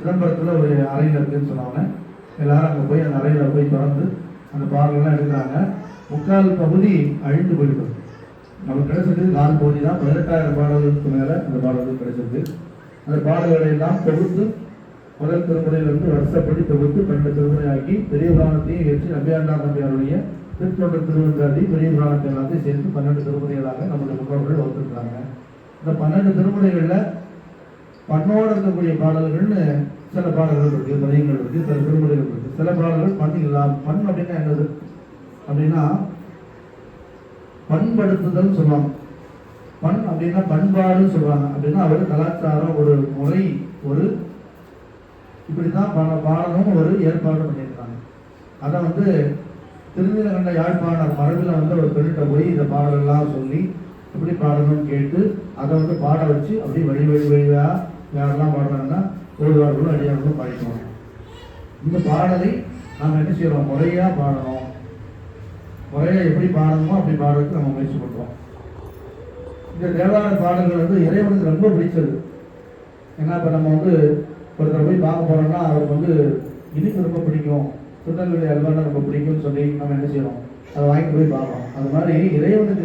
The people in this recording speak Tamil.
சிதம்பரத்தில் ஒரு அறையில் இருக்குதுன்னு சொன்னாங்க. எல்லாரும் அங்கே போய் அந்த அறையில் போய் திறந்து அந்த பாடல்கள்லாம் எடுக்கிறாங்க. முக்கால் பகுதி அழிந்து போயிடுது. நமக்கு கிடைச்சது 4 பகுதி தான். 18,000 பாடல்களுக்கு மேலே அந்த பாடல்கள் கிடைச்சது. அந்த பாடல்களை எல்லாம் தொகுத்து முதல் திருமுறையிலிருந்து வருஷப்படி தொகுத்து 12 திருமுறையாக்கி பெரிய புராணத்தையும் ஏற்றி நம்பியாண்டார் நம்பியாருடைய திருத்தொண்டர் திருவந்தாதி பெரிய புராணத்தை எல்லாத்தையும் சேர்த்து 12 திருமுறைகளாக நம்முடைய முன்னோர்கள் வகுத்திருக்கிறாங்க. இந்த 12 திருமுறைகளில் பண்ணோடு இருக்கக்கூடிய பாடல்கள்னு சில பாடல்கள் இருக்குது, பதியங்கள் இருக்குது, சில திருமுறைகள் இருக்குது. சில பாடல்கள் பண்ணு இல்லாம. பண் அப்படின்னா என்னது அப்படின்னா பண்படுத்துதல் சொல்லுவாங்க. பண் அப்படின்னா பண்பாடுன்னு சொல்லுவாங்க. அப்படின்னா ஒரு கலாச்சாரம், ஒரு முறை, ஒரு இப்படித்தான் பாடணும் ஒரு ஏற்பாடு பண்ணியிருக்காங்க. அதை திருநீலகண்ட யாழ்ப்பாணர் மரபில் ஒரு பெண்ணிட்ட போய் இந்த பாடலெல்லாம் சொல்லி எப்படி பாடணும்னு கேட்டு அதை பாட வச்சு அப்படி வழியாக யாரெல்லாம் பாடுறாங்கன்னா ஓடுவார்களும் அடியார்களும் பாடிக்குவாங்க. இந்த பாடலை நாம் என்ன செய்யறோம்? முறையாக பாடணும். முறையாக எப்படி பாடணுமோ அப்படி பாடுறதுக்கு நம்ம முயற்சி பண்ணுறோம். இந்த தேவார பாடல்கள் இறைவனுக்கு ரொம்ப பிடிச்சது. ஏன்னா இப்போ நம்ம ஒருத்தரை போய் பார்க்க போறோம்னா அவருக்கு இனிப்பு ரொம்ப பிடிக்கும், திருநெல்வேலி அல்வானா ரொம்ப பிடிக்கும்னு சொல்லி நம்ம என்ன செய்யறோம்? அதை வாங்கிட்டு போய் பார்ப்போம். அது மாதிரி இறைவனுக்கு